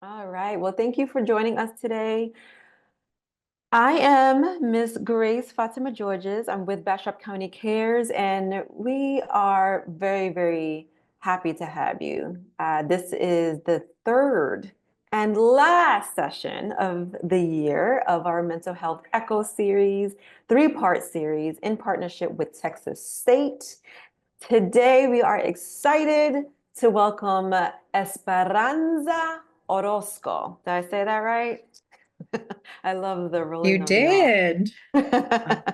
All right. Well, thank you for joining us today. I am Miss Grace Fatima Georges. I'm with Bastrop County Cares, and we are very, very happy to have you. This is the third and last session of the year of our Mental Health Echo series, three-part series in partnership with Texas State. Today, we are excited to welcome Esperanza Orosco. Did I say that right? I love the You rolling of the R. did.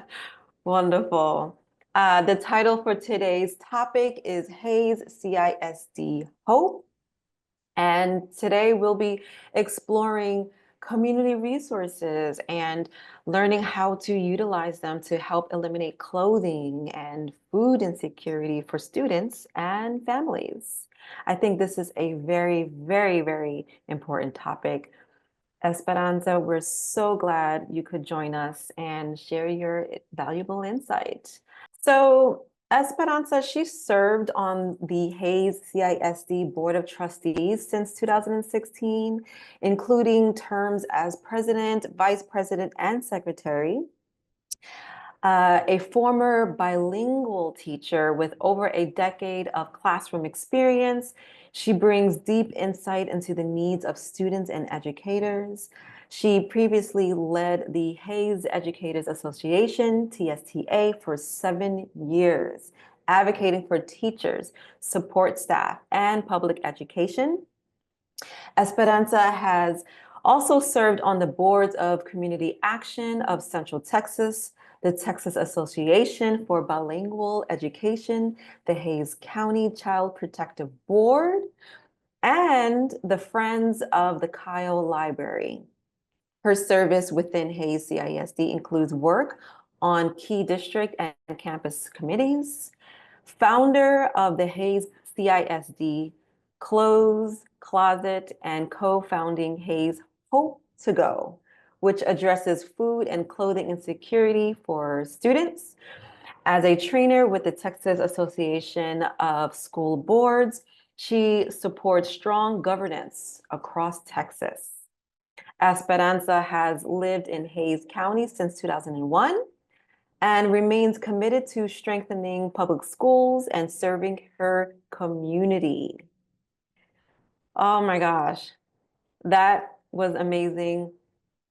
Wonderful. The title for today's topic is Hays CISD HOPE. And today we'll be exploring community resources and learning how to utilize them to help eliminate clothing and food insecurity for students and families. I think this is a very, very, very important topic. Esperanza, we're so glad you could join us and share your valuable insight. So, Esperanza, she served on the Hays CISD Board of Trustees since 2016, including terms as president, vice president, and secretary. A former bilingual teacher with over a decade of classroom experience, she brings deep insight into the needs of students and educators. She previously led the Hays Educators Association, TSTA, for 7 years, advocating for teachers, support staff, and public education. Esperanza has also served on the boards of Community Action of Central Texas, the Texas Association for Bilingual Education, the Hays County Child Protective Board, and the Friends of the Kyle Library. Her service within Hays CISD includes work on key district and campus committees, founder of the Hays CISD Clothes Closet, and co-founding Hays Hope to Go, which addresses food and clothing insecurity for students. As a trainer with the Texas Association of School Boards, she supports strong governance across Texas. Esperanza has lived in Hays County since 2001 and remains committed to strengthening public schools and serving her community. Oh my gosh, that was amazing.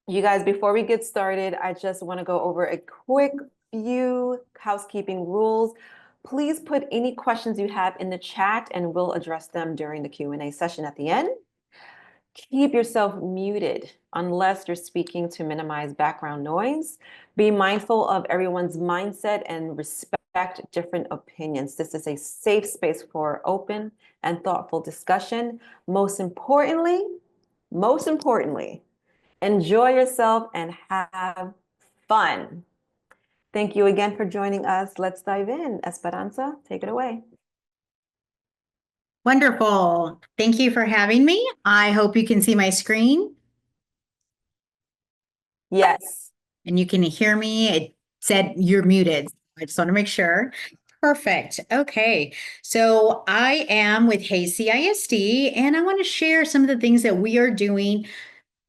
You guys, before we get started, I just want to go over a quick few housekeeping rules. Please put any questions you have in the chat and we'll address them during the Q&A session at the end. Keep yourself muted unless you're speaking to minimize background noise. Be mindful of everyone's mindset and respect different opinions. This is a safe space for open and thoughtful discussion. Most importantly, enjoy yourself and have fun. Thank you again for joining us. Let's dive in. Esperanza, take it away. Wonderful. Thank you for having me. I hope you can see my screen Yes. and you can hear me. It said you're muted. I just want to make sure. Perfect. Okay. So I am with Hays CISD and I want to share some of the things that we are doing,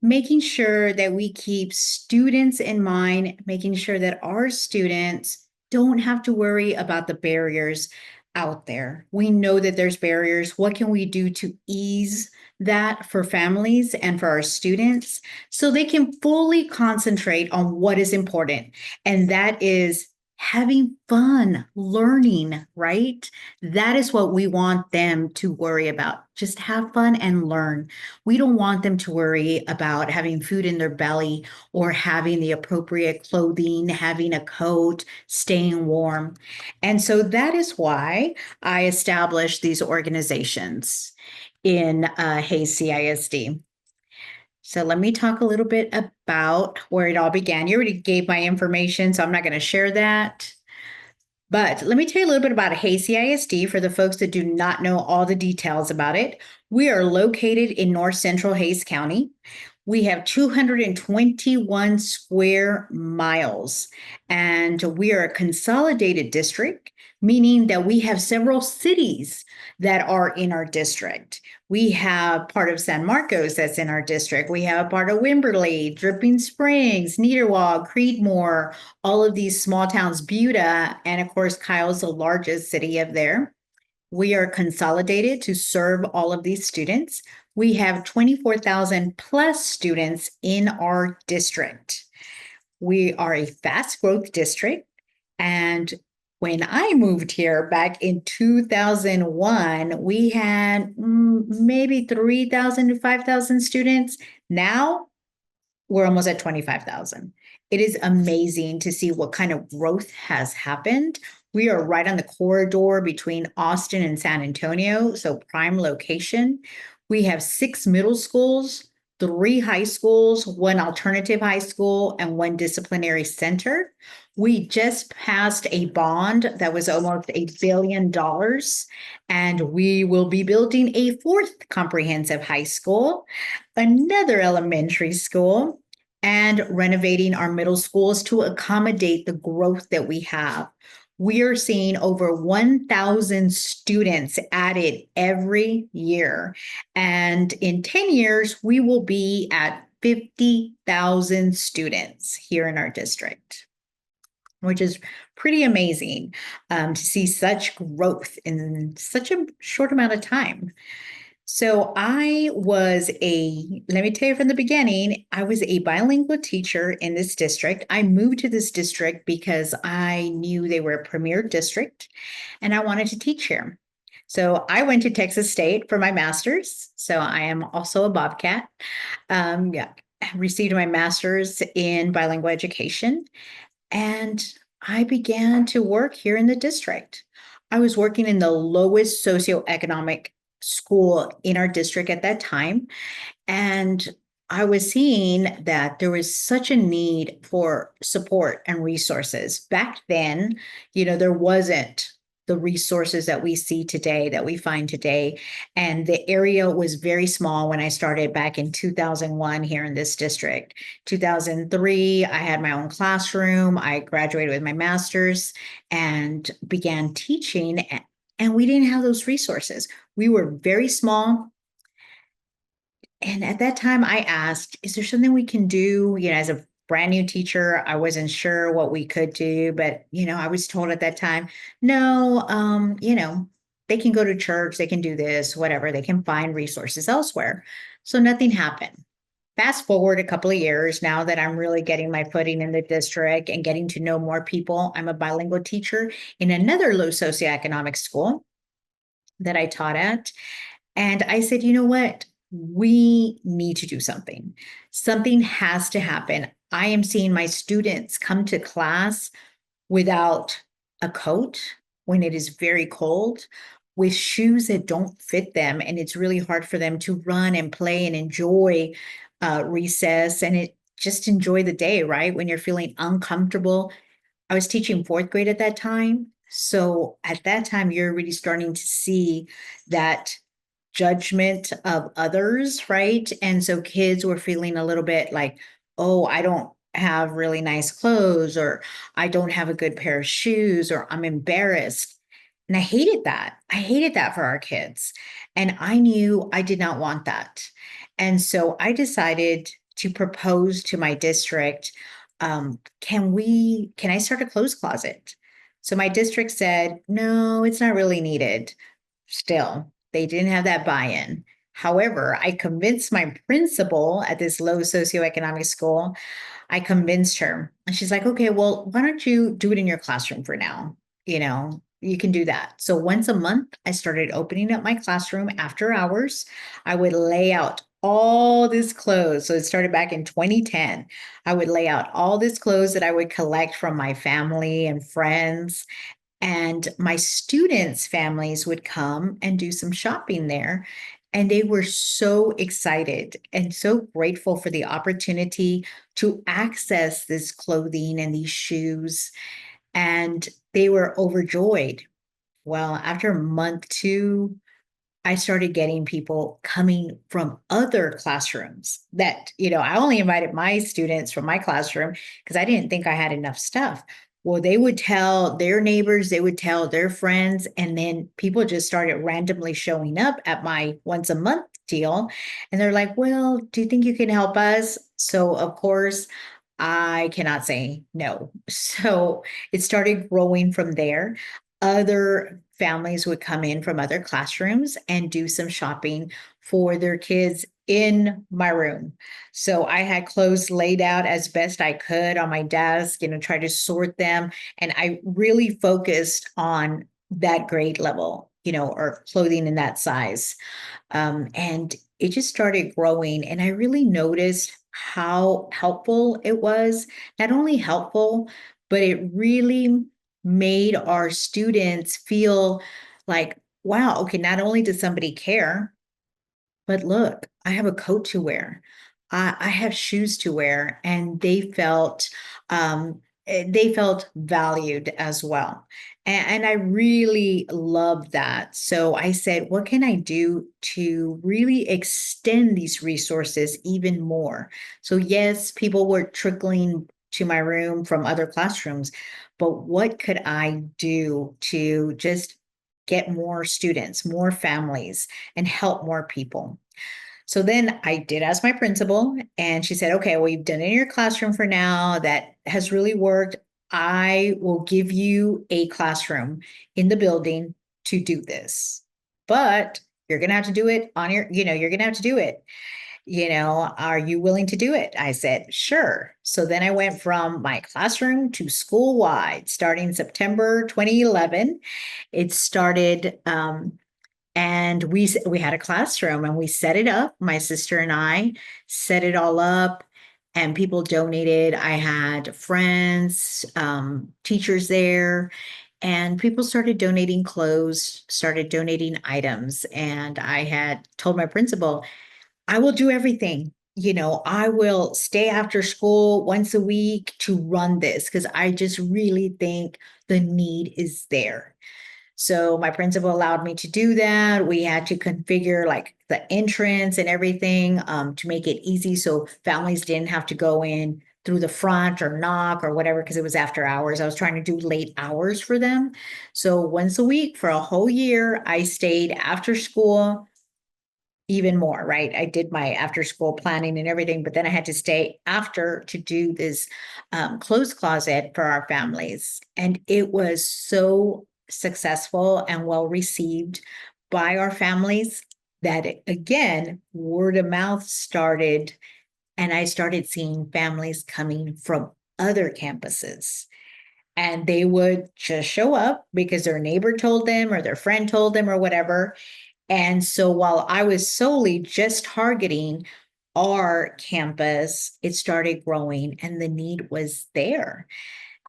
making sure that we keep students in mind, making sure that our students don't have to worry about the barriers out there. We know that there's barriers. What can we do to ease that for families and for our students so they can fully concentrate on what is important? And that is having fun, learning, right? That is what we want them to worry about. Just have fun and learn. We don't want them to worry about having food in their belly or having the appropriate clothing, having a coat, staying warm. And so that is why I established these organizations in Hays CISD. So let me talk a little bit about where it all began. You already gave my information, so I'm not going to share that. But let me tell you a little bit about Hays CISD for the folks that do not know all the details about it. We are located in North Central Hays County. We have 221 square miles, and we are a consolidated district. meaning that we have several cities that are in our district. We have part of San Marcos that's in our district. We have part of Wimberley, Dripping Springs, Niederwald, Creedmoor, all of these small towns, Buda, and of course, Kyle's the largest city of there. We are consolidated to serve all of these students. We have 24,000 plus students in our district. We are a fast growth district. And when I moved here back in 2001, we had maybe 3,000 to 5,000 students. Now we're almost at 25,000. It is amazing to see what kind of growth has happened. We are right on the corridor between Austin and San Antonio, so prime location. We have 6 middle schools, 3 high schools, 1 alternative high school, and 1 disciplinary center. We just passed a bond that was almost $1 billion, and we will be building a 4th comprehensive high school, another elementary school, and renovating our middle schools to accommodate the growth that we have. We are seeing over 1,000 students added every year. And in 10 years, we will be at 50,000 students here in our district, which is pretty amazing to see such growth in such a short amount of time. So let me tell you from the beginning, I was a bilingual teacher in this district. I moved to this district because I knew they were a premier district and I wanted to teach here. So I went to Texas State for my master's. So I am also a Bobcat. I received my master's in bilingual education and I began to work here in the district. I was working in the lowest socioeconomic school in our district at that time. And I was seeing that there was such a need for support and resources. Back then, there wasn't the resources that we see today, that we find today. And the area was very small when I started back in 2001 here in this district. 2003, I had my own classroom. I graduated with my master's and began teaching. And we didn't have those resources. We were very small. And at that time, I asked, is there something we can do? As a brand new teacher, I wasn't sure what we could do. But, I was told at that time, no, they can go to church, they can do this, whatever. They can find resources elsewhere. So nothing happened. Fast forward a couple of years now that I'm really getting my footing in the district and getting to know more people. I'm a bilingual teacher in another low socioeconomic school that I taught at. And I said, you know what? We need to do something. Something has to happen. I am seeing my students come to class without a coat when it is very cold, with shoes that don't fit them. And it's really hard for them to run and play and enjoy recess and just enjoy the day, right? When you're feeling uncomfortable. I was teaching 4th grade at that time. So at that time, you're really starting to see that judgment of others, right? And so kids were feeling a little bit like, oh, I don't have really nice clothes, or I don't have a good pair of shoes, or I'm embarrassed. And I hated that. I hated that for our kids. And I knew I did not want that. And so I decided to propose to my district, can I start a clothes closet? So my district said, no, it's not really needed. Still, they didn't have that buy-in. However, I convinced my principal at this low socioeconomic school. I convinced her. And she's like, okay, well, why don't you do it in your classroom for now? You can do that. So once a month, I started opening up my classroom after hours. I would lay out all this clothes. So it started back in 2010. I would lay out all this clothes that I would collect from my family and friends. And my students' families would come and do some shopping there. And they were so excited and so grateful for the opportunity to access this clothing and these shoes. And they were overjoyed. Well, after month 2, I started getting people coming from other classrooms that, I only invited my students from my classroom because I didn't think I had enough stuff. Well, they would tell their neighbors, they would tell their friends, and then people just started randomly showing up at my once a month deal. And they're like, well, do you think you can help us? So, of course, I cannot say no. So it started growing from there. Other families would come in from other classrooms and do some shopping for their kids in my room. So I had clothes laid out as best I could on my desk, try to sort them. And I really focused on that grade level, or clothing in that size. And it just started growing. And I really noticed how helpful it was. Not only helpful, but it really made our students feel like, wow, okay, not only does somebody care, but look, I have a coat to wear. I have shoes to wear, and they felt valued as well. And I really love that. So I said, what can I do to really extend these resources even more? So yes, people were trickling to my room from other classrooms, but what could I do to just get more students, more families, and help more people? So then I did ask my principal, and she said, okay, well, you've done it in your classroom for now. That has really worked. I will give you a classroom in the building to do this, but you're going to have to do it on you're going to have to do it. Are you willing to do it? I said, sure. So then I went from my classroom to school wide starting September 2011. It started, and we had a classroom and we set it up. My sister and I set it all up, and people donated. I had friends, teachers there, and people started donating clothes, started donating items. And I had told my principal, I will do everything. I will stay after school once a week to run this because I just really think the need is there. So my principal allowed me to do that. We had to configure like the entrance and everything to make it easy so families didn't have to go in through the front or knock or whatever because it was after hours. I was trying to do late hours for them. So once a week for a whole year, I stayed after school even more, right? I did my after school planning and everything, but then I had to stay after to do this clothes closet for our families. And it was so successful and well received by our families that again, word of mouth started, and I started seeing families coming from other campuses. And they would just show up because their neighbor told them or their friend told them or whatever. And so while I was solely just targeting our campus, it started growing and the need was there.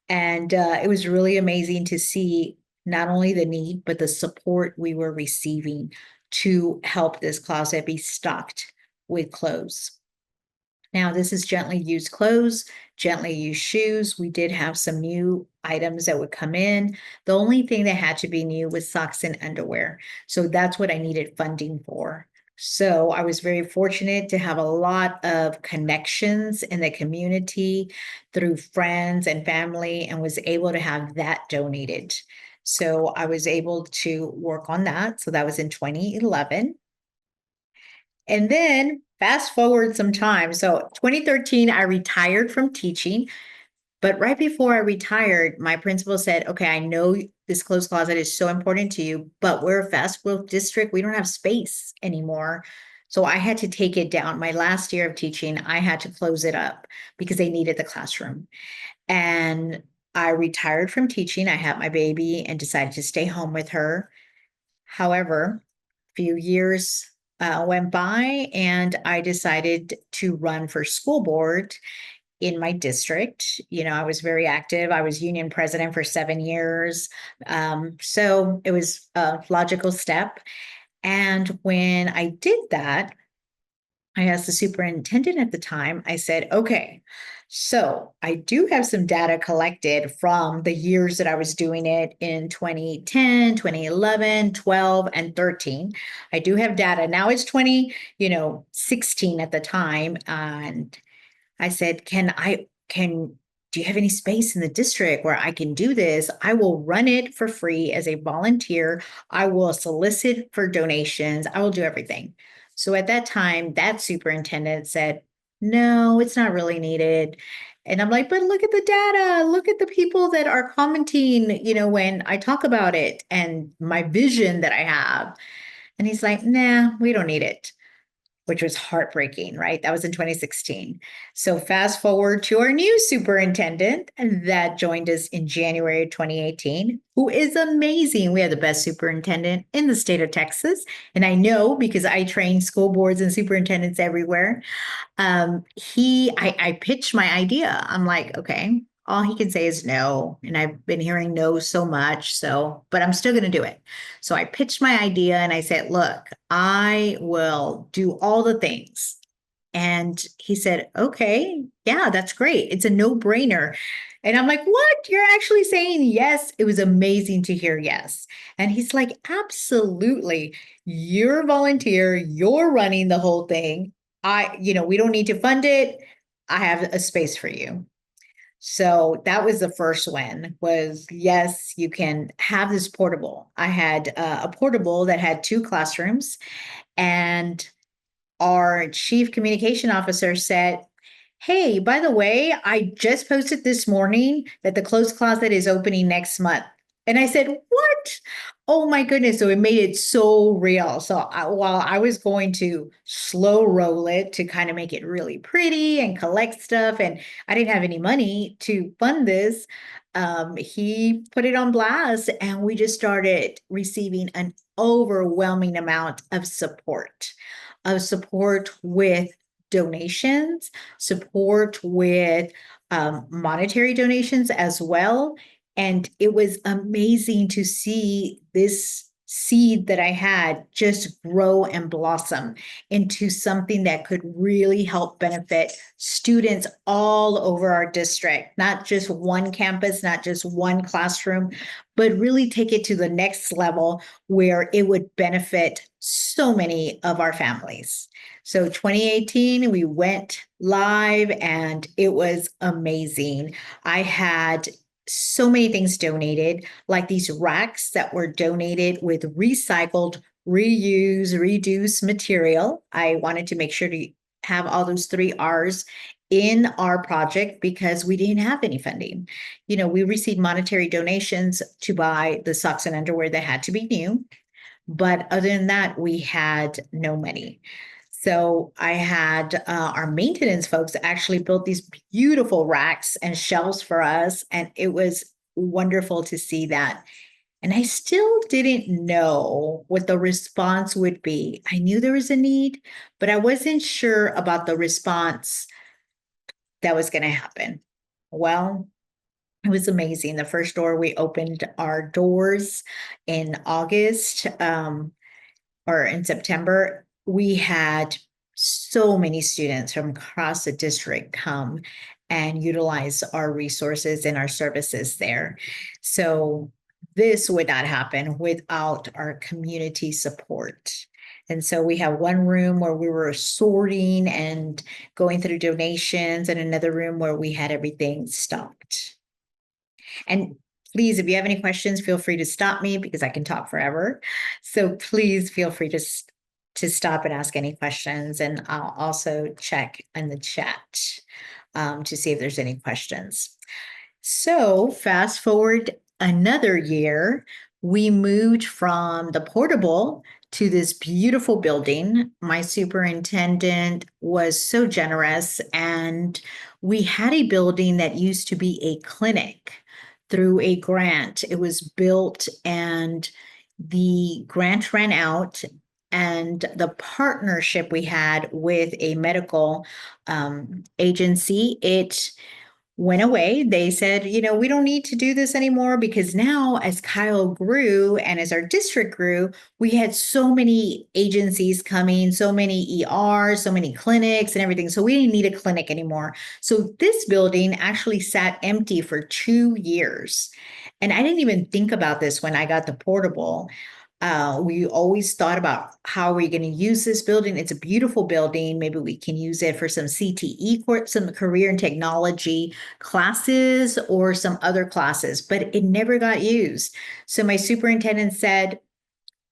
And it was really amazing to see not only the need, but the support we were receiving to help this closet be stocked with clothes. Now, this is gently used clothes, gently used shoes. We did have some new items that would come in. The only thing that had to be new was socks and underwear. So that's what I needed funding for. So I was very fortunate to have a lot of connections in the community through friends and family and was able to have that donated. So I was able to work on that. So that was in 2011. And then fast forward some time. So 2013, I retired from teaching. But right before I retired, my principal said, okay, I know this clothes closet is so important to you, but we're a fast growth district. We don't have space anymore. So I had to take it down. My last year of teaching, I had to close it up because they needed the classroom. And I retired from teaching. I had my baby and decided to stay home with her. However, a few years went by and I decided to run for school board in my district. I was very active. I was union president for 7 years. So it was a logical step. And when I did that, I asked the superintendent at the time, I said, okay, so I do have some data collected from the years that I was doing it in 2010, 2011, 12, and 13. I do have data. Now it's 2016 at the time. And I said, can do you have any space in the district where I can do this? I will run it for free as a volunteer. I will solicit for donations. I will do everything. So at that time, that superintendent said, no, it's not really needed. And I'm like, but look at the data. Look at the people that are commenting, when I talk about it and my vision that I have. And he's like, nah, we don't need it, which was heartbreaking, right? That was in 2016. So fast forward to our new superintendent that joined us in January of 2018, who is amazing. We have the best superintendent in the state of Texas. And I know because I train school boards and superintendents everywhere. I pitched my idea. I'm like, okay, all he can say is no. And I've been hearing no so much. So, but I'm still going to do it. So I pitched my idea and I said, look, I will do all the things. And he said, okay, yeah, that's great. It's a no-brainer. And I'm like, what? You're actually saying yes? It was amazing to hear yes. And he's like, absolutely. You're a volunteer. You're running the whole thing. We don't need to fund it. I have a space for you. So that was the first win was, yes, you can have this portable. I had a portable that had 2 classrooms, and our chief communication officer said, hey, by the way, I just posted this morning that the closed closet is opening next month. And I said, what? Oh my goodness. So it made it so real. So while I was going to slow roll it to kind of make it really pretty and collect stuff, and I didn't have any money to fund this, he put it on blast and we just started receiving an overwhelming amount of support with donations, support with monetary donations as well. And it was amazing to see this seed that I had just grow and blossom into something that could really help benefit students all over our district, not just one campus, not just one classroom, but really take it to the next level where it would benefit so many of our families. So 2018, we went live and it was amazing. I had so many things donated, like these racks that were donated with recycled, reuse, reduce material. I wanted to make sure to have all those 3 R's in our project because we didn't have any funding. We received monetary donations to buy the socks and underwear that had to be new. But other than that, we had no money. So I had our maintenance folks actually built these beautiful racks and shelves for us. And it was wonderful to see that. And I still didn't know what the response would be. I knew there was a need, but I wasn't sure about the response that was going to happen. Well, it was amazing. The first door we opened our doors in August or in September. We had so many students from across the district come and utilize our resources and our services there. So this would not happen without our community support. And so we have one room where we were sorting and going through donations, and another room where we had everything stocked. And please, if you have any questions, feel free to stop me because I can talk forever. So please feel free to stop and ask any questions. And I'll also check in the chat to see if there's any questions. So fast forward another year, we moved from the portable to this beautiful building. My superintendent was so generous, and we had a building that used to be a clinic through a grant. It was built and the grant ran out, and the partnership we had with a medical agency, it went away. They said, we don't need to do this anymore because now as Kyle grew and as our district grew, we had so many agencies coming, so many ERs, so many clinics and everything. So we didn't need a clinic anymore. So this building actually sat empty for 2 years. And I didn't even think about this when I got the portable. We always thought about how are we going to use this building. It's a beautiful building. Maybe we can use it for some CTE course, some career and technology classes or some other classes, but it never got used. So my superintendent said,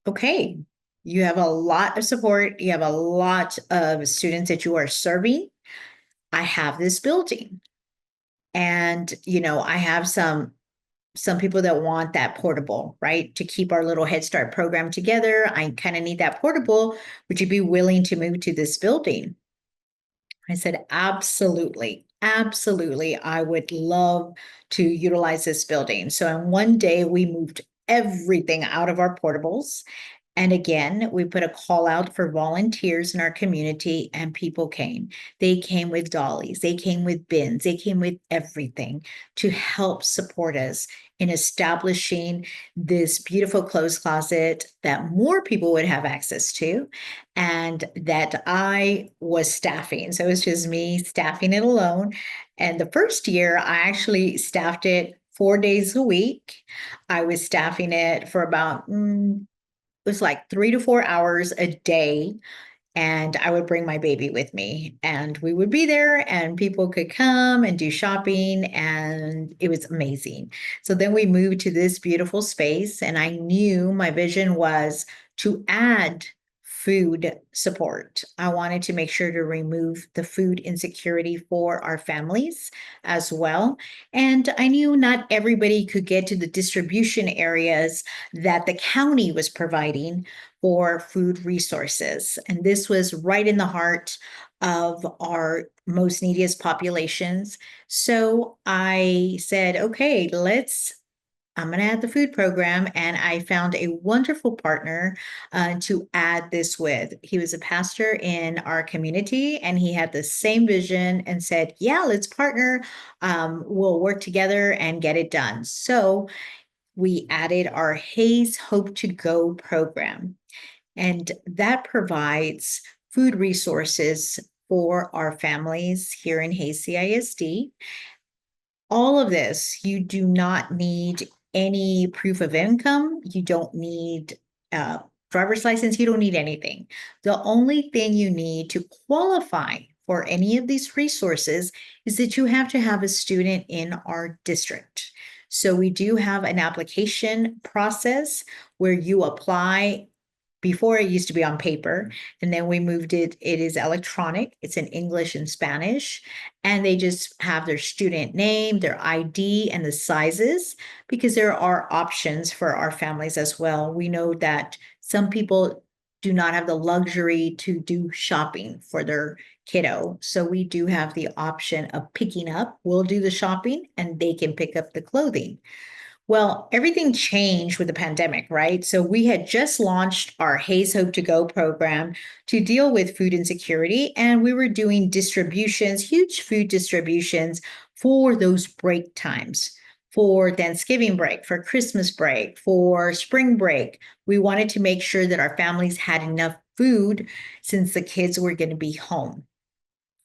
okay, you have a lot of support. You have a lot of students that you are serving. I have this building. And, I have some people that want that portable, right? To keep our little Head Start program together. I kind of need that portable. Would you be willing to move to this building? I said, absolutely. Absolutely. I would love to utilize this building. So in one day, we moved everything out of our portables. And again, we put a call out for volunteers in our community, and people came. They came with dollies, they came with bins, they came with everything to help support us in establishing this beautiful clothes closet that more people would have access to, and that I was staffing. So it was just me staffing it alone. And the first year, I actually staffed it 4 days a week. I was staffing it for about it was like 3 to 4 hours a day. And I would bring my baby with me, and we would be there, and people could come and do shopping, and it was amazing. So then we moved to this beautiful space, and I knew my vision was to add food support. I wanted to make sure to remove the food insecurity for our families as well. And I knew not everybody could get to the distribution areas that the county was providing for food resources. And this was right in the heart of our most neediest populations. So I said, okay, I'm going to add the food program. And I found a wonderful partner to add this with. He was a pastor in our community, and he had the same vision and said, yeah, let's partner. We'll work together and get it done. So we added our Hays Hope to Go program. And that provides food resources for our families here in Hays CISD. All of this, you do not need any proof of income. You don't need a driver's license. You don't need anything. The only thing you need to qualify for any of these resources is that you have to have a student in our district. So we do have an application process where you apply. Before it used to be on paper, and then we moved it. It is electronic. It's in English and Spanish, and they just have their student name, their ID, and the sizes, because there are options for our families as well. We know that some people do not have the luxury to do shopping for their kiddo. So we do have the option of picking up. We'll do the shopping and they can pick up the clothing. Well, everything changed with the pandemic, right? So we had just launched our Hays Hope to Go program to deal with food insecurity, and we were doing distributions, huge food distributions for those break times, for Thanksgiving break, for Christmas break, for spring break. We wanted to make sure that our families had enough food since the kids were going to be home.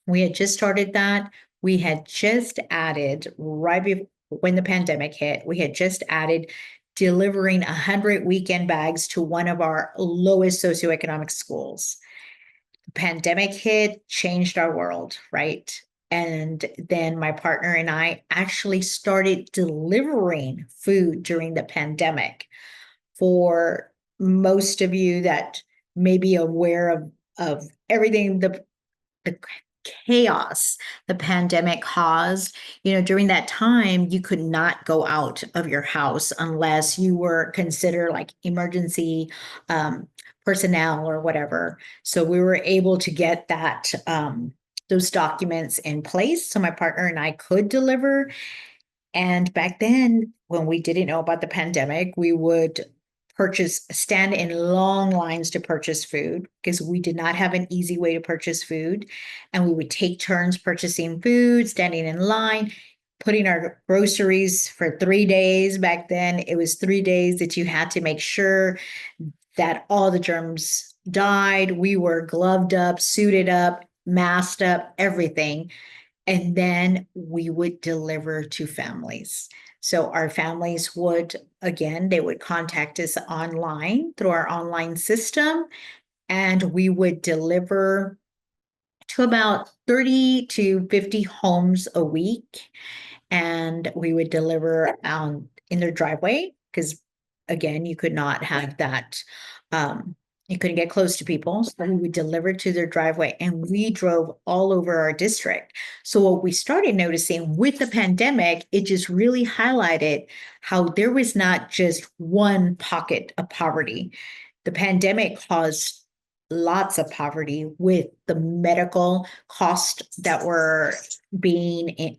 We had just started that. We had just added right before when the pandemic hit, we had just added delivering 100 weekend bags to one of our lowest socioeconomic schools. The pandemic hit, changed our world, right? And then my partner and I actually started delivering food during the pandemic. For most of you that may be aware of everything, the chaos the pandemic caused. During that time, you could not go out of your house unless you were considered like emergency personnel or whatever. So we were able to get those documents in place so my partner and I could deliver. And back then, when we didn't know about the pandemic, we would stand in long lines to purchase food because we did not have an easy way to purchase food. And we would take turns purchasing food, standing in line, putting our groceries for 3 days. Back then, it was 3 days that you had to make sure that all the germs died. We were gloved up, suited up, masked up, everything. And then we would deliver to families. So our families would, again, they would contact us online through our online system, and we would deliver to about 30 to 50 homes a week. And we would deliver in their driveway because, again, you could not have that. You couldn't get close to people. So we would deliver to their driveway, and we drove all over our district. So what we started noticing with the pandemic, it just really highlighted how there was not just one pocket of poverty. The pandemic caused lots of poverty with the medical costs that were being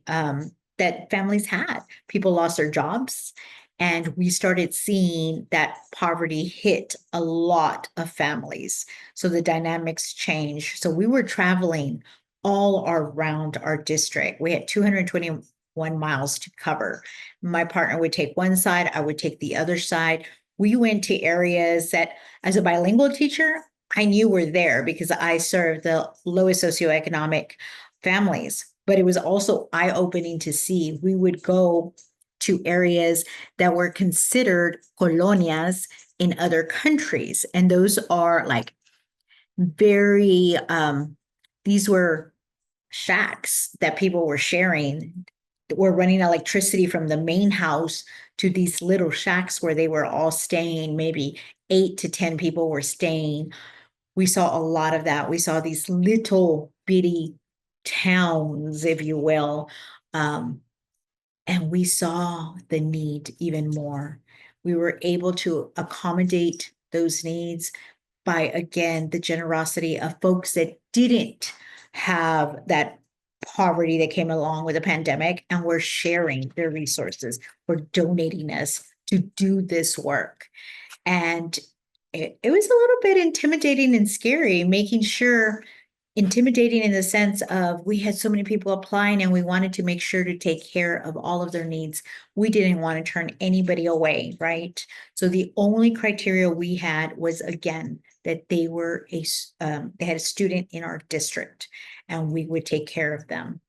that families had. People lost their jobs, and we started seeing that poverty hit a lot of families. So the dynamics changed. So we were traveling all around our district. We had 221 miles to cover. My partner would take one side, I would take the other side. We went to areas that, as a bilingual teacher, I knew were there because I served the lowest socioeconomic families. But it was also eye-opening to see. We would go to areas that were considered colonias in other countries. And those are like very, these were shacks that people were sharing. Were running electricity from the main house to these little shacks where they were all staying. Maybe 8 to 10 people were staying. We saw a lot of that. We saw these little bitty towns, if you will, and we saw the need even more. We were able to accommodate those needs by, again, the generosity of folks that didn't have that poverty that came along with the pandemic and were sharing their resources, were donating us to do this work. And it was a little bit intimidating and scary, making sure, intimidating in the sense of we had so many people applying and we wanted to make sure to take care of all of their needs. We didn't want to turn anybody away, right? So the only criteria we had was, again, that they were they had a student in our district and we would take care of them.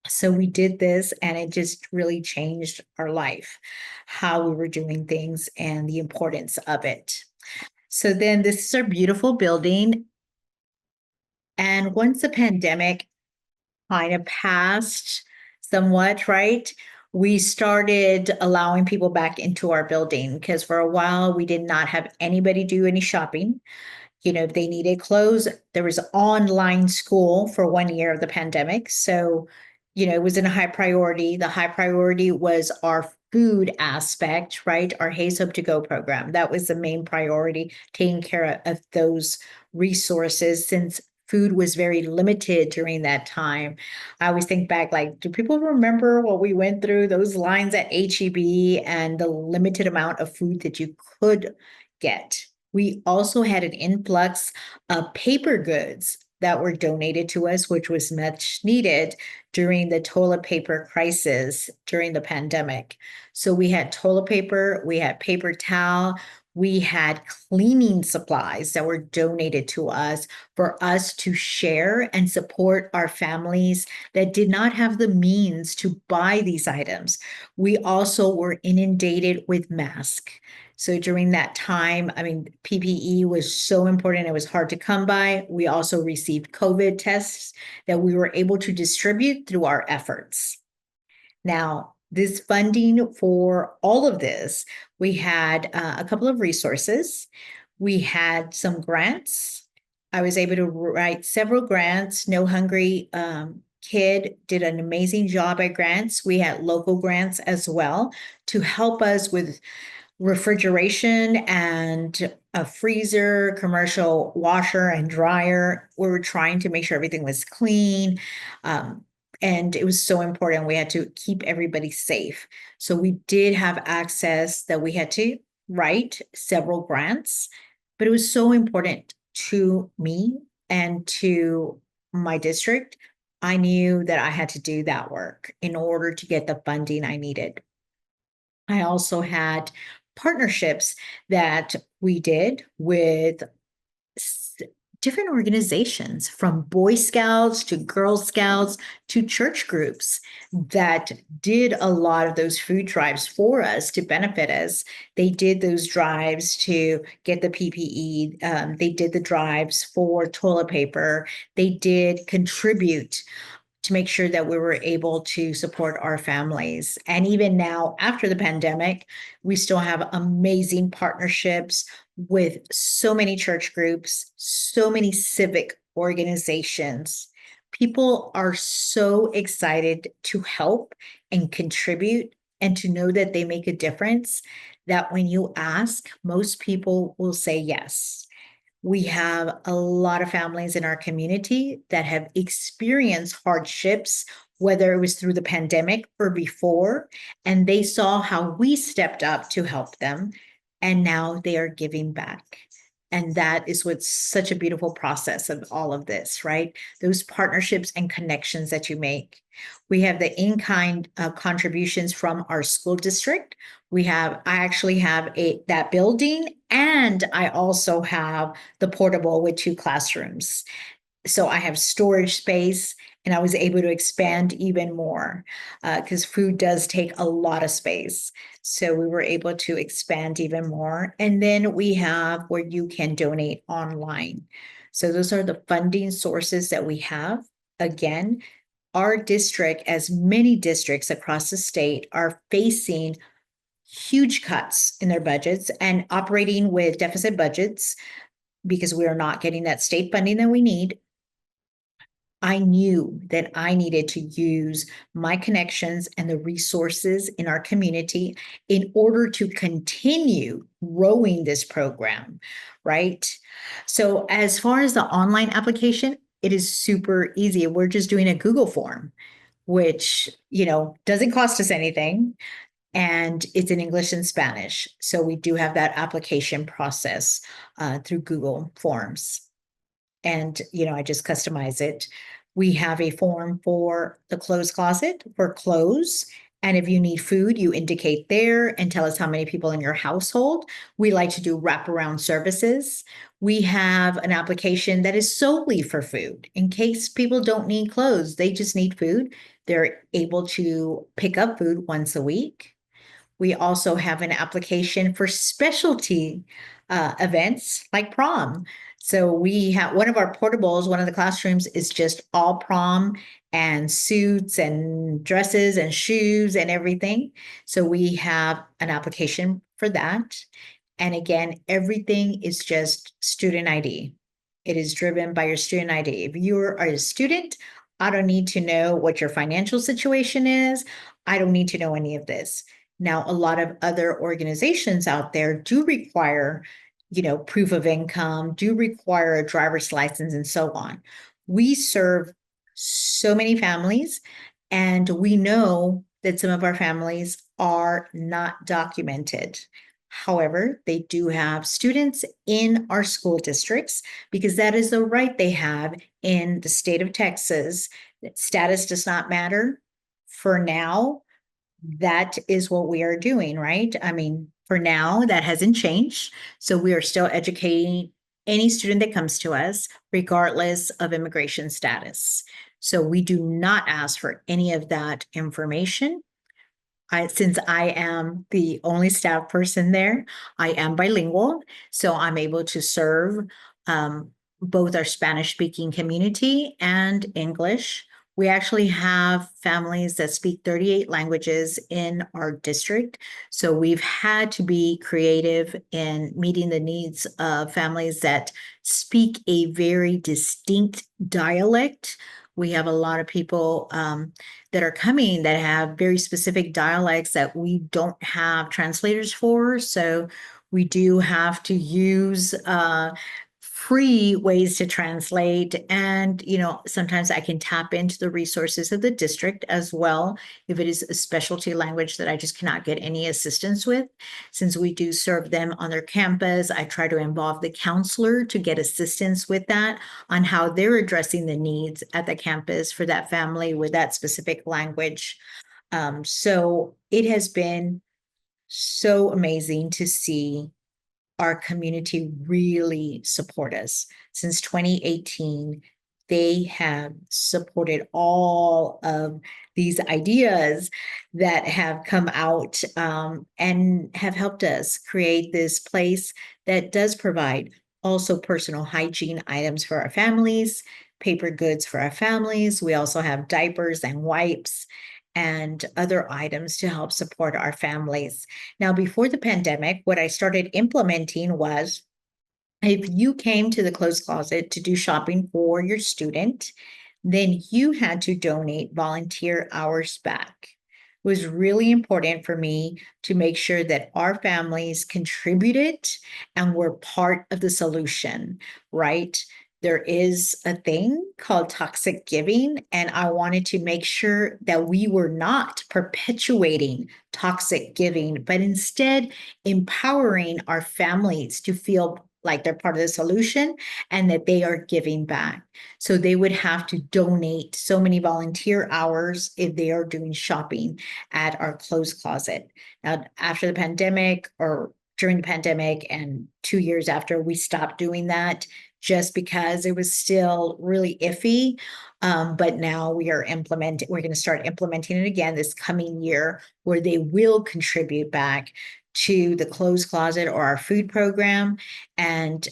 So we did this, and it just really changed our life, how we were doing things and the importance of it. So then this is our beautiful building. And once the pandemic kind of passed somewhat, right? We started allowing people back into our building because for a while we did not have anybody do any shopping. You know, if they needed clothes, there was online school for 1 year of the pandemic. So, you know, it was in a high priority. The high priority was our food aspect, right? Our Hays Hope to Go program. That was the main priority, taking care of those resources since food was very limited during that time. I always think back, like, do people remember what we went through, those lines at HEB and the limited amount of food that you could get? We also had an influx of paper goods that were donated to us, which was much needed during the toilet paper crisis during the pandemic. So we had toilet paper, we had paper towel, we had cleaning supplies that were donated to us for us to share and support our families that did not have the means to buy these items. We also were inundated with masks. So during that time, I mean, PPE was so important. It was hard to come by. We also received COVID tests that we were able to distribute through our efforts. Now, this funding for all of this, we had a couple of resources. We had some grants. I was able to write several grants. No Hungry Kid did an amazing job at grants. We had local grants as well to help us with refrigeration and a freezer, commercial washer and dryer. We were trying to make sure everything was clean. And it was so important. We had to keep everybody safe. So we did have access that we had to write several grants, but it was so important to me and to my district. I knew that I had to do that work in order to get the funding I needed. I also had partnerships that we did with different organizations, from Boy Scouts to Girl Scouts to church groups, that did a lot of those food drives for us to benefit us. They did those drives to get the PPE. They did the drives for toilet paper. They did contribute to make sure that we were able to support our families. And even now, after the pandemic, we still have amazing partnerships with so many church groups, so many civic organizations. People are so excited to help and contribute and to know that they make a difference, that when you ask, most people will say yes. We have a lot of families in our community that have experienced hardships, whether it was through the pandemic or before, and they saw how we stepped up to help them, and now they are giving back. And that is what's such a beautiful process of all of this, right? Those partnerships and connections that you make. We have the in-kind contributions from our school district. I actually have that building, and I also have the portable with 2 classrooms. So I have storage space, and I was able to expand even more because food does take a lot of space. So we were able to expand even more. And then we have where you can donate online. So those are the funding sources that we have. Again, our district, as many districts across the state, are facing huge cuts in their budgets and operating with deficit budgets because we are not getting that state funding that we need. I knew that I needed to use my connections and the resources in our community in order to continue growing this program, right? So as far as the online application, it is super easy. We're just doing a Google form, which, doesn't cost us anything. And it's in English and Spanish. So we do have that application process through Google Forms. And, I just customize it. We have a form for the clothes closet for clothes. And if you need food, you indicate there and tell us how many people in your household. We like to do wraparound services. We have an application that is solely for food. In case people don't need clothes, they just need food. They're able to pick up food once a week. We also have an application for specialty events like prom. So we have one of our portables, one of the classrooms is just all prom and suits and dresses and shoes and everything. So we have an application for that. And again, everything is just student ID. It is driven by your student ID. If you are a student, I don't need to know what your financial situation is. I don't need to know any of this. Now, a lot of other organizations out there do require, proof of income, do require a driver's license, and so on. We serve so many families, and we know that some of our families are not documented. However, they do have students in our school districts because that is the right they have in the state of Texas. Status does not matter for now. That is what we are doing, right? I mean, for now, that hasn't changed. So we are still educating any student that comes to us, regardless of immigration status. So we do not ask for any of that information. Since I am the only staff person there, I am bilingual. So I'm able to serve both our Spanish-speaking community and English. We actually have families that speak 38 languages in our district. So we've had to be creative in meeting the needs of families that speak a very distinct dialect. We have a lot of people that are coming that have very specific dialects that we don't have translators for. So we do have to use free ways to translate. And, sometimes I can tap into the resources of the district as well. If it is a specialty language that I just cannot get any assistance with, since we do serve them on their campus, I try to involve the counselor to get assistance with that on how they're addressing the needs at the campus for that family with that specific language. So it has been so amazing to see our community really support us. Since 2018, they have supported all of these ideas that have come out and have helped us create this place that does provide also personal hygiene items for our families, paper goods for our families. We also have diapers and wipes and other items to help support our families. Now, before the pandemic, what I started implementing was if you came to the clothes closet to do shopping for your student, then you had to donate volunteer hours back. It was really important for me to make sure that our families contributed and were part of the solution, right? There is a thing called toxic giving, and I wanted to make sure that we were not perpetuating toxic giving, but instead empowering our families to feel like they're part of the solution and that they are giving back. So they would have to donate so many volunteer hours if they are doing shopping at our clothes closet. Now, after the pandemic or during the pandemic and 2 years after, we stopped doing that just because it was still really iffy. But now we're going to start implementing it again this coming year, where they will contribute back to the clothes closet or our food program. And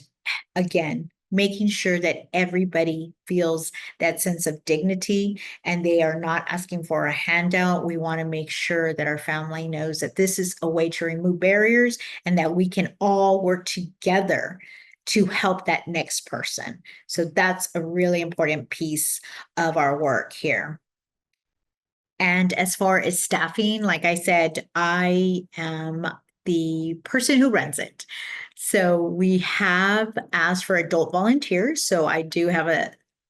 again, making sure that everybody feels that sense of dignity and they are not asking for a handout. We want to make sure that our family knows that this is a way to remove barriers and that we can all work together to help that next person. So that's a really important piece of our work here. And as far as staffing, like I said, I am the person who runs it. So we have asked for adult volunteers. So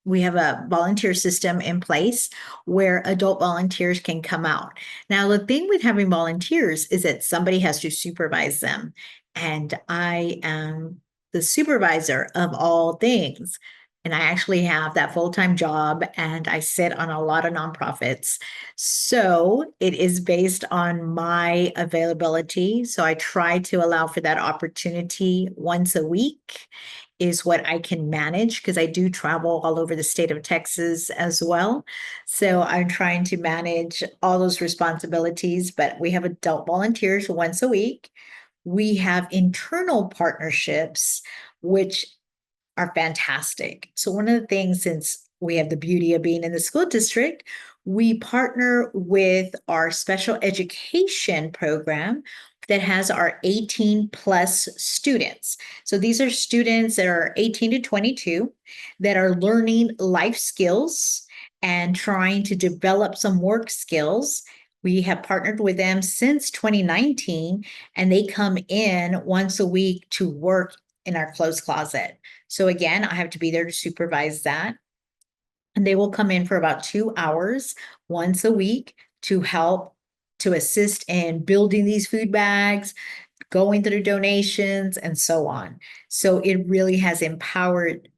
we have a volunteer system in place where adult volunteers can come out. Now, the thing with having volunteers is that somebody has to supervise them. And I am the supervisor of all things. And I actually have that full-time job and I sit on a lot of nonprofits. So it is based on my availability. So I try to allow for that opportunity once a week is what I can manage because I do travel all over the state of Texas as well. So I'm trying to manage all those responsibilities, but we have adult volunteers once a week. We have internal partnerships, which are fantastic. So one of the things, since we have the beauty of being in the school district, we partner with our special education program that has our 18 plus students. So these are students that are 18 to 22 that are learning life skills and trying to develop some work skills. We have partnered with them since 2019, and they come in once a week to work in our clothes closet. So again, I have to be there to supervise that. And they will come in for about 2 hours once a week to help to assist in building these food bags, going through donations, and so on. So it really has empowered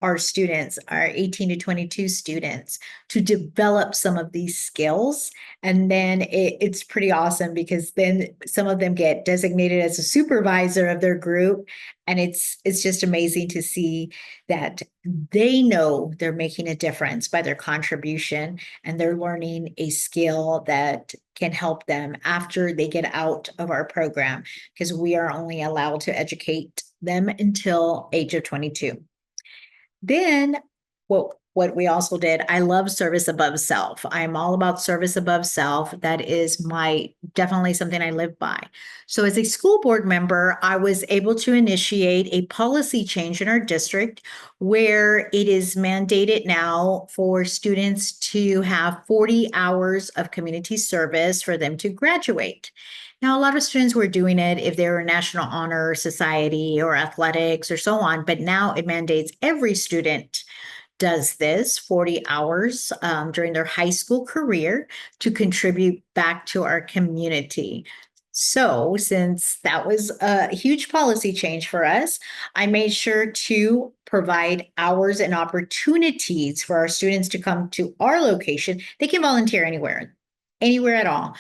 our students, our 18 to 22 students, to develop some of these skills. And then it's pretty awesome because then some of them get designated as a supervisor of their group. And it's just amazing to see that they know they're making a difference by their contribution and they're learning a skill that can help them after they get out of our program, because we are only allowed to educate them until age of 22. Then what we also did, I love service above self. I'm all about service above self. That is definitely something I live by. So as a school board member, I was able to initiate a policy change in our district where it is mandated now for students to have 40 hours of community service for them to graduate. Now, a lot of students were doing it if they were National Honor Society or athletics or so on, but now it mandates every student does this 40 hours during their high school career to contribute back to our community. So since that was a huge policy change for us, I made sure to provide hours and opportunities for our students to come to our location. They can volunteer anywhere at all.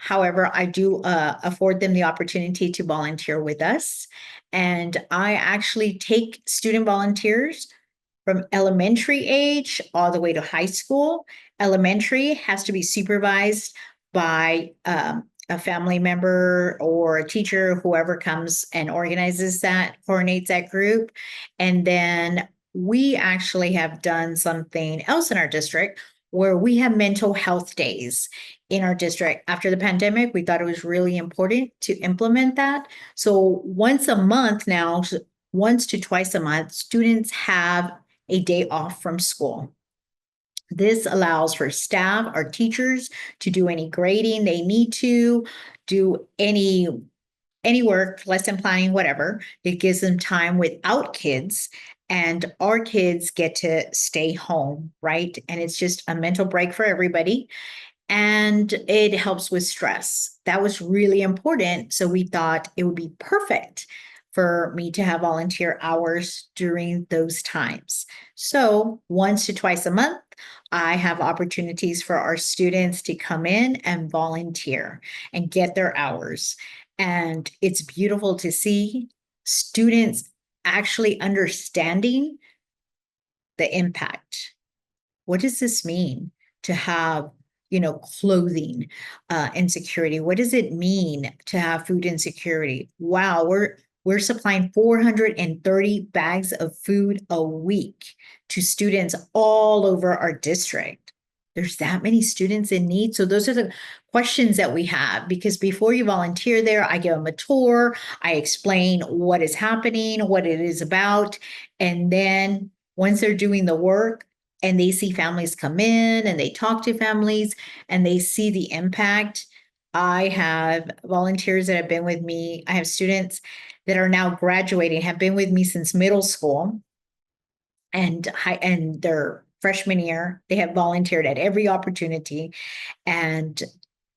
However, I do afford them the opportunity to volunteer with us. And I actually take student volunteers from elementary age all the way to high school. Elementary has to be supervised by a family member or a teacher, whoever comes and organizes that, coordinates that group. And then we actually have done something else in our district where we have mental health days in our district. After the pandemic, we thought it was really important to implement that. So once a month now, once to twice a month, students have a day off from school. This allows for staff or teachers to do any grading they need to, do any work, lesson planning, whatever. It gives them time without kids, and our kids get to stay home, right? And it's just a mental break for everybody. And it helps with stress. That was really important. So we thought it would be perfect for me to have volunteer hours during those times. So once to twice a month, I have opportunities for our students to come in and volunteer and get their hours. And it's beautiful to see students actually understanding the impact. What does this mean to have, clothing insecurity? What does it mean to have food insecurity? Wow, we're supplying 430 bags of food a week to students all over our district. There's that many students in need. So those are the questions that we have, because before you volunteer there, I give them a tour. I explain what is happening, what it is about. And then once they're doing the work and they see families come in and they talk to families and they see the impact, I have volunteers that have been with me. I have students that are now graduating, have been with me since middle school and their freshman year. They have volunteered at every opportunity, and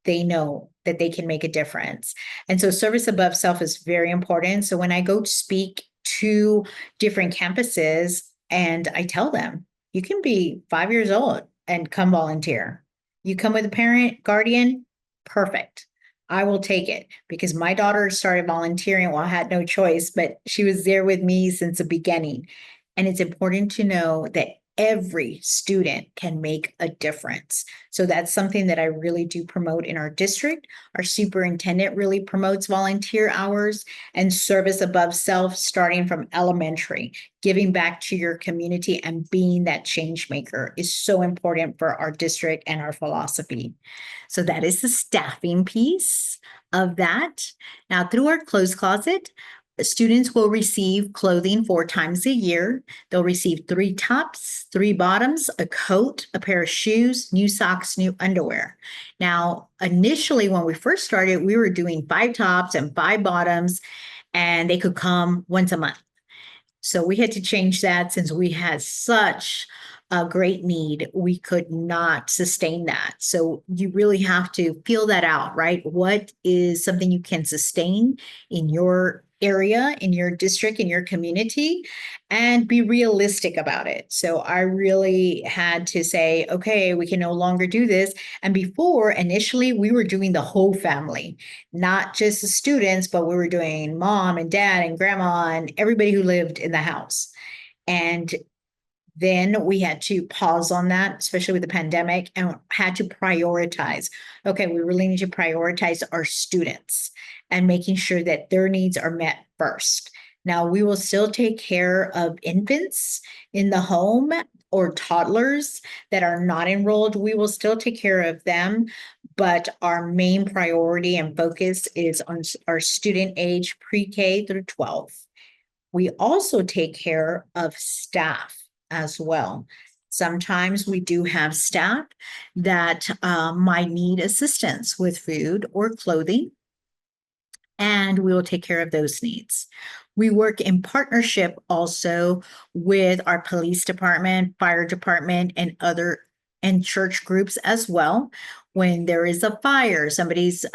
they know that they can make a difference. And so service above self is very important. So when I go to speak to different campuses and I tell them, you can be 5 years old and come volunteer. You come with a parent, guardian, perfect. I will take it, because my daughter started volunteering. Well, I had no choice, but she was there with me since the beginning. And it's important to know that every student can make a difference. So that's something that I really do promote in our district. Our superintendent really promotes volunteer hours and service above self, starting from elementary. Giving back to your community and being that change maker is so important for our district and our philosophy. So that is the staffing piece of that. Now, through our clothes closet, students will receive clothing 4 times a year. They'll receive 3 tops, 3 bottoms, a coat, a pair of shoes, new socks, new underwear. Now, initially, when we first started, we were doing 5 tops and 5 bottoms, and they could come once a month. So we had to change that since we had such a great need. We could not sustain that. So you really have to feel that out, right? What is something you can sustain in your area, in your district, in your community, and be realistic about it. So I really had to say, okay, we can no longer do this. And before, initially, we were doing the whole family, not just the students, but we were doing mom and dad and grandma and everybody who lived in the house. And then we had to pause on that, especially with the pandemic, and had to prioritize. Okay, we really need to prioritize our students and making sure that their needs are met first. Now, we will still take care of infants in the home or toddlers that are not enrolled. We will still take care of them, but our main priority and focus is on our student age pre-K through 12. We also take care of staff as well. Sometimes we do have staff that might need assistance with food or clothing, and we will take care of those needs. We work in partnership also with our police department, fire department, and church groups as well. When there is a fire, somebody's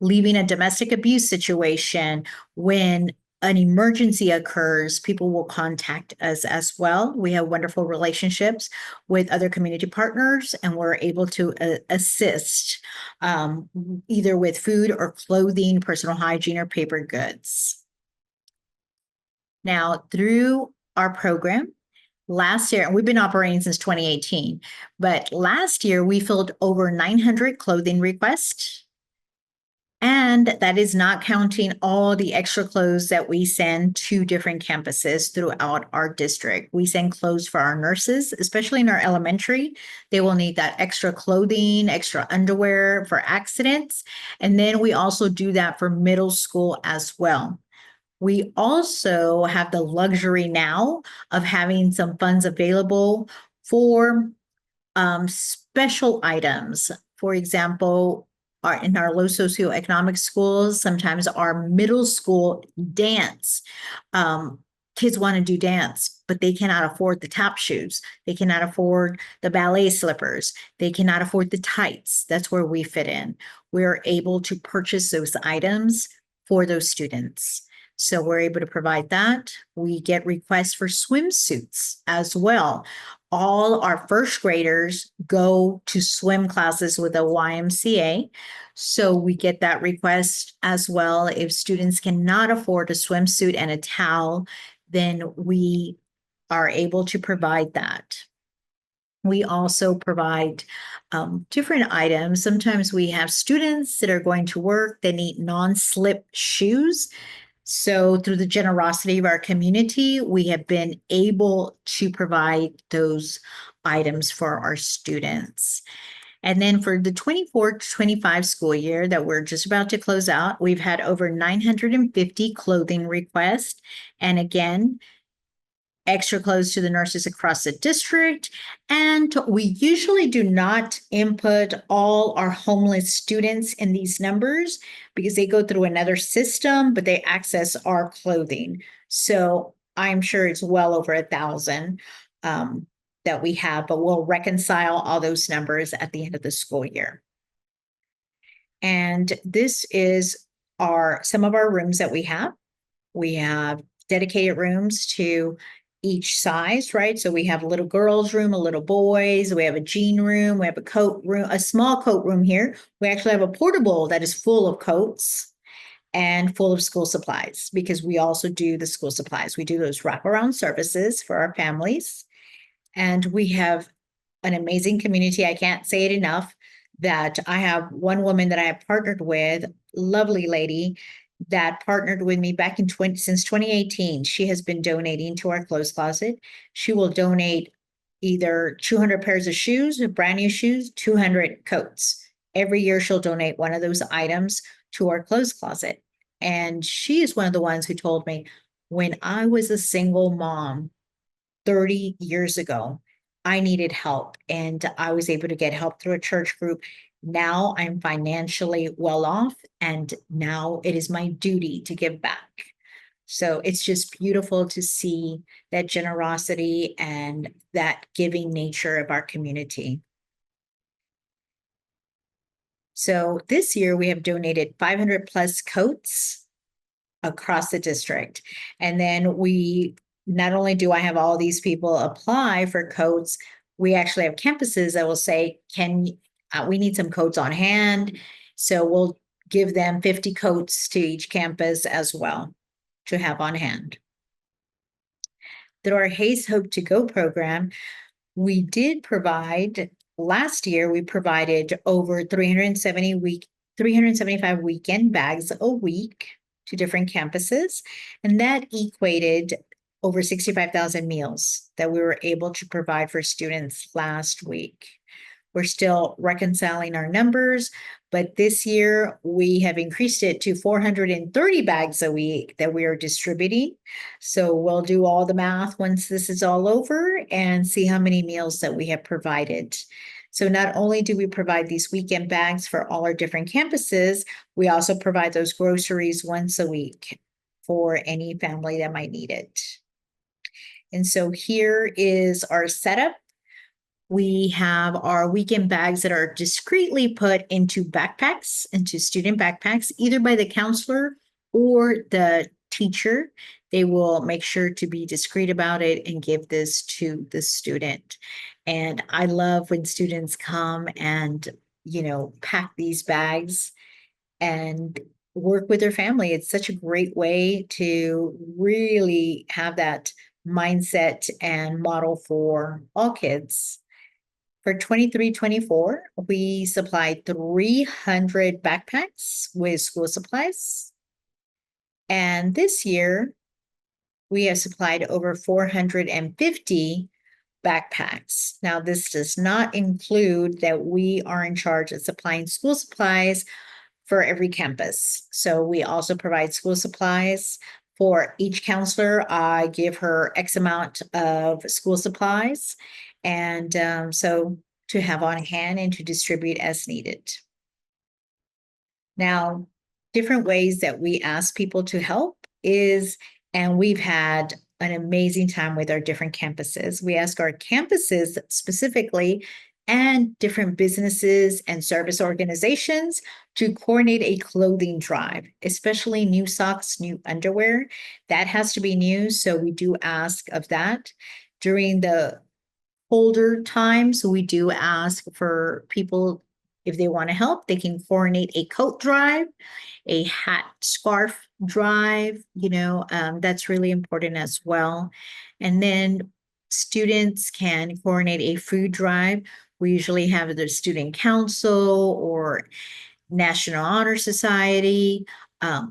leaving a domestic abuse situation, when an emergency occurs, people will contact us as well. We have wonderful relationships with other community partners, and we're able to assist either with food or clothing, personal hygiene, or paper goods. Now, through our program, last year, and we've been operating since 2018, but last year we filled over 900 clothing requests. And that is not counting all the extra clothes that we send to different campuses throughout our district. We send clothes for our nurses, especially in our elementary. They will need that extra clothing, extra underwear for accidents. And then we also do that for middle school as well. We also have the luxury now of having some funds available for special items. For example, in our low socioeconomic schools, sometimes our middle school dance, kids want to do dance, but they cannot afford the tap shoes. They cannot afford the ballet slippers. They cannot afford the tights. That's where we fit in. We're able to purchase those items for those students. So we're able to provide that. We get requests for swimsuits as well. All our first graders go to swim classes with a YMCA. So we get that request as well. If students cannot afford a swimsuit and a towel, then we are able to provide that. We also provide different items. Sometimes we have students that are going to work that need non-slip shoes. So through the generosity of our community, we have been able to provide those items for our students. And then for the 24-25 school year that we're just about to close out, we've had over 950 clothing requests. And again, extra clothes to the nurses across the district. And we usually do not input all our homeless students in these numbers because they go through another system, but they access our clothing. So I'm sure it's well over 1,000 that we have, but we'll reconcile all those numbers at the end of the school year. And this is some of our rooms that we have. We have dedicated rooms to each size, right? So we have a little girls' room, a little boys, we have a jean room, we have a coat room, a small coat room here. We actually have a portable that is full of coats and full of school supplies because we also do the school supplies. We do those wraparound services for our families. And we have an amazing community. I can't say it enough that I have one woman that I have partnered with, lovely lady, that partnered with me back in since 2018. She has been donating to our clothes closet. She will donate either 200 pairs of shoes, brand new shoes, 200 coats. Every year she'll donate one of those items to our clothes closet. And she is one of the ones who told me, when I was a single mom 30 years ago, I needed help and I was able to get help through a church group. Now I'm financially well off, and now it is my duty to give back. So it's just beautiful to see that generosity and that giving nature of our community. So this year we have donated 500 plus coats across the district. And then not only do I have all these people apply for coats, we actually have campuses that will say, we need some coats on hand. So we'll give them 50 coats to each campus as well to have on hand. Through our Hays Hope to Go program, we did provide, last year, we provided over 375 weekend bags a week to different campuses. And that equated over 65,000 meals that we were able to provide for students last week. We're still reconciling our numbers, but this year we have increased it to 430 bags a week that we are distributing. So we'll do all the math once this is all over and see how many meals that we have provided. So not only do we provide these weekend bags for all our different campuses, we also provide those groceries once a week for any family that might need it. And so here is our setup. We have our weekend bags that are discreetly put into backpacks, into student backpacks, either by the counselor or the teacher, they will make sure to be discreet about it and give this to the student. And I love when students come and, pack these bags and work with their family. It's such a great way to really have that mindset and model for all kids. For 23-24, we supplied 300 backpacks with school supplies. And this year, we have supplied over 450 backpacks. Now, this does not include that we are in charge of supplying school supplies for every campus. So we also provide school supplies for each counselor. I give her X amount of school supplies, and so to have on hand and to distribute as needed. Now, different ways that we ask people to help is, and we've had an amazing time with our different campuses. We ask our campuses specifically and different businesses and service organizations to coordinate a clothing drive, especially new socks, new underwear. That has to be new, so we do ask of that. During the colder times, we do ask for people, if they want to help, they can coordinate a coat drive, a hat scarf drive, that's really important as well. And then students can coordinate a food drive. We usually have the student council or National Honor Society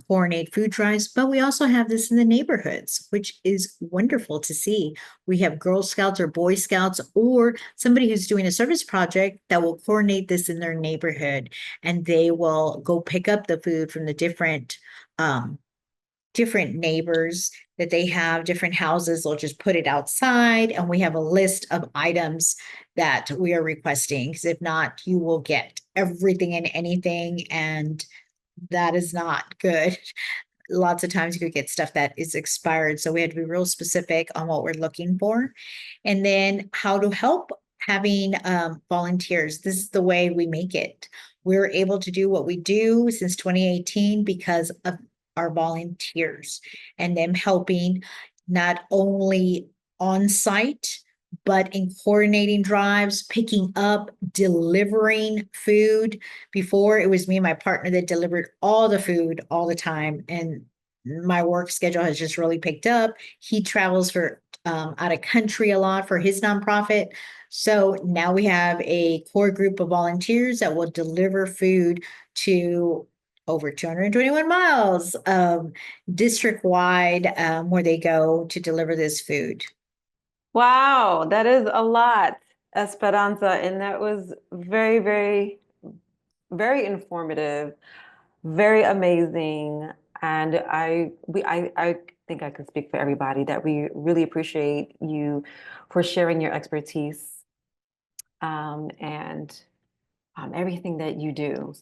coordinate food drives, but we also have this in the neighborhoods, which is wonderful to see. We have Girl Scouts or Boy Scouts or somebody who's doing a service project that will coordinate this in their neighborhood, and they will go pick up the food from the different neighbors that they have, different houses. They'll just put it outside, and we have a list of items that we are requesting, because if not, you will get everything and anything, and that is not good. Lots of times you could get stuff that is expired, so we had to be real specific on what we're looking for. And then how to help, having volunteers. This is the way we make it. We're able to do what we do since 2018 because of our volunteers and them helping not only on site, but in coordinating drives, picking up, delivering food. Before, it was me and my partner that delivered all the food all the time, and my work schedule has just really picked up. He travels for out of country a lot for his nonprofit. So now we have a core group of volunteers that will deliver food to over 221 miles district-wide, where they go to deliver this food. Wow, that is a lot, Esperanza, and that was very, very, very informative, very amazing. And I think I can speak for everybody that we really appreciate you for sharing your expertise and everything that you do.